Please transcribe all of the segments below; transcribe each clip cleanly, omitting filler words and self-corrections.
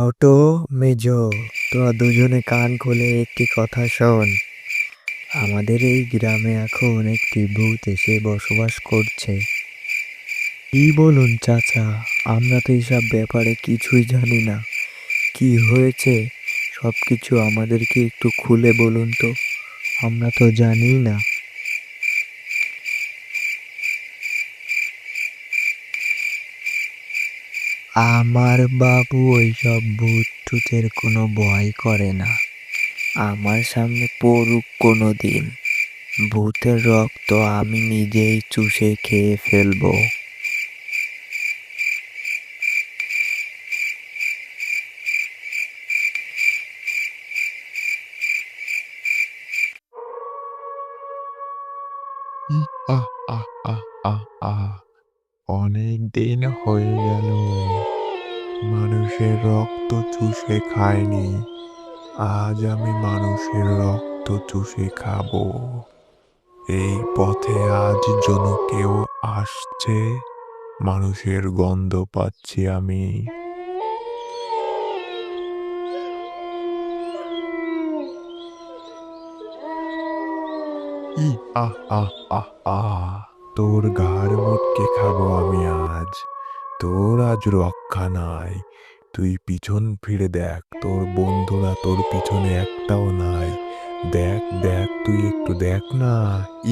Auto, মেজো, তোরা দুজনে কান খুলে একটি কথা শোন। আমাদের এই গ্রামে এখন একটি ভূত এসে বসবাস করছে। কি বলুন চাচা, আমরা তো এসব ব্যাপারে কিছুই জানি না। কি হয়েছে সবকিছু আমাদেরকে একটু খুলে বলুন তো, আমরা তো জানি না। আমার বাবু ওইসব ভূত টুতের কোনো ভয় করে না। আমার সামনে পড়ুক কোনো দিন, ভূতের রক্ত আমি নিজেই চুষে খেয়ে ফেলবো। ই আহ আহ আহ আহ আহ অনেক দিন হয়ে গেল মানুষের রক্ত চুষে খাইনি। আজ আমি মানুষের রক্ত চুষে খাবো। এই পথে আজ যেন কেউ আসছে, মানুষের গন্ধ পাচ্ছি আমি। ই আহ আহ আহ আহ তোর ঘাড় মোটকে খাবো আমি আজ। তোর আজ রক্ষা নাই। তুই পিছন ফিরে দেখ, তোর বন্ধুরা তোর পিছনে একটাও নাই। দেখ দেখ, তুই একটু দেখ না।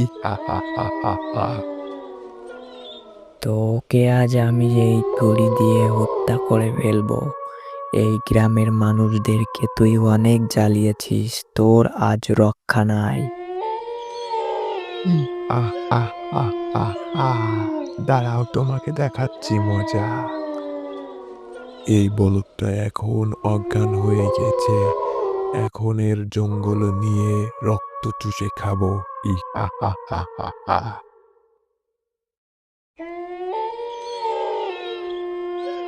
ই হা হা হা হা হা। তোকে আজ আমি এই ছুরি দিয়ে হত্যা করে ফেলবো। এই গ্রামের মানুষদেরকে তুই অনেক জ্বালিয়েছিস, তোর আজ রক্ষা নাই। ই আহ আহ আহ আহ আহ দাঁড়াও, তোমাকে দেখাচ্ছি মজা। এই বলদটা এখন অজ্ঞান হয়ে গেছে। এখন এর জঙ্গল নিয়ে রক্ত চুষে খাবো। ই হা হা হা হা হা।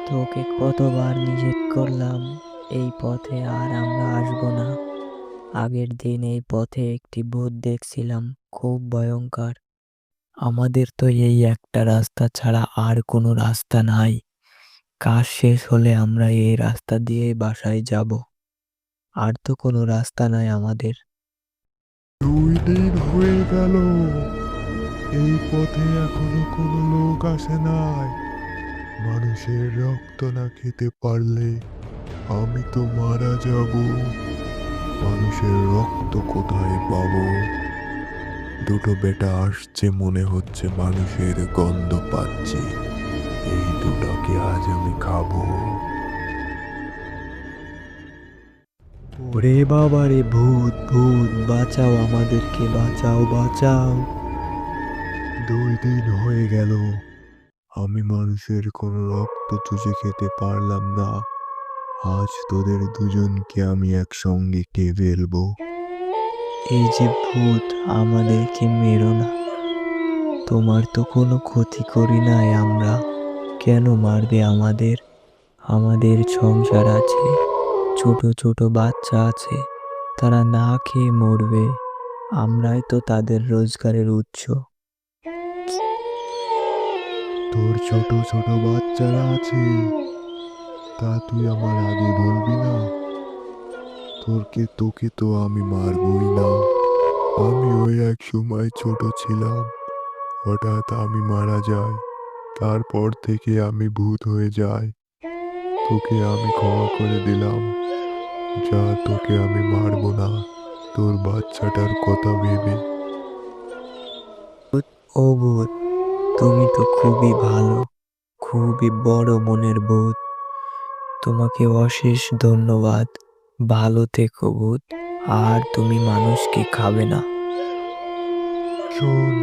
তোকে কতবার নিষেধ করলাম, এই পথে আর আমরা আসবো না। আগের দিন এই পথে একটি ভূত দেখছিলাম, খুব ভয়ঙ্কর। আমাদের তো এই একটা রাস্তা ছাড়া আর কোনো রাস্তা নাই। কাজ শেষ হলে আমরা এই রাস্তা দিয়েই বাসায় যাব। আর তো কোনো রাস্তা নাই আমাদের। 2 দিন হয়ে গেল, এই পথে এখনো কোনো লোক আসে নাই। মানুষের রক্ত না খেতে পারলে আমি তো মারা যাব। মানুষের রক্ত কোথায় পাবো? দুটো বেটা আসছে, মনে হচ্ছে মানুষের গন্ধ পাচ্ছি। এই দুটাকে আজ আমি খাবো। ওরে বাবা রে, ভূত ভূত, বাঁচাও আমাদেরকে, বাঁচাও বাঁচাও। 2 দিন হয়ে গেল, আমি মানুষের কোনো রক্ত চুষে খেতে পারলাম না। আজ তোদের দুজনকে আমি একসঙ্গে খেয়ে ফেলবো। এই যে ভূত, আমাদেরকে মেরো না। তোমার তো কোনো ক্ষতি করি নাই আমরা, কেন মারবে আমাদের? আমাদের সংসার আছে, ছোট ছোট বাচ্চা আছে, তারা না খেয়ে মরবে। আমরাই তো তাদের রোজগারের উৎস। তোর ছোট ছোট বাচ্চারা আছে, তা তুই আমার আগে বলবি না? তোকে তো আমি মারবই না। আমি ওই এক সময় ছোট ছিলাম, হঠাৎ আমি মারা যাই। তারপর থেকে আমি ভূত হয়ে যাই। তোকে আমি ক্ষমা করে দিলাম। যা, তোকে আমি মারবো না, তোর বাচ্চাটার কথা ভেবে। ও ভূত, তুমি তো খুবই ভালো, খুবই বড় মনের ভূত। তোমাকে অশেষ ধন্যবাদ। ভালো থেকো ভূত, আর তুমি মানুষকে খাবে না। শোন,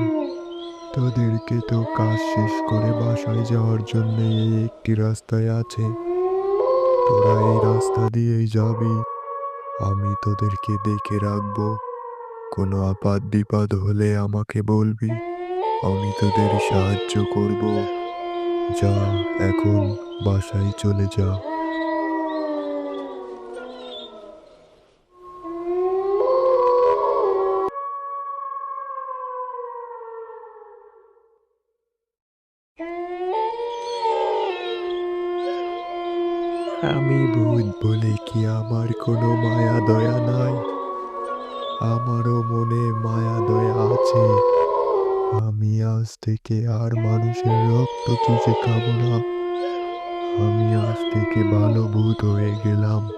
তোদেরকে তো কাজ শেষ করে বাসায় যাওয়ার জন্য এই একটি রাস্তায় আছে। তোরা এই রাস্তা দিয়েই যাবি। আমি তোদেরকে দেখে রাখবো। কোনো আপাত বিপদ হলে আমাকে বলবি, আমি তোদের সাহায্য করব। যা, এখন বাসায় চলে যা। আমি ভূত বলে কি আমার কোনো মায়া দয়া নাই? আমারও মনে মায়া দয়া আছে। আমি আজ থেকে আর মানুষের রক্ত চুষে খাবো না। আমি আজ থেকে ভালো ভূত হয়ে গেলাম।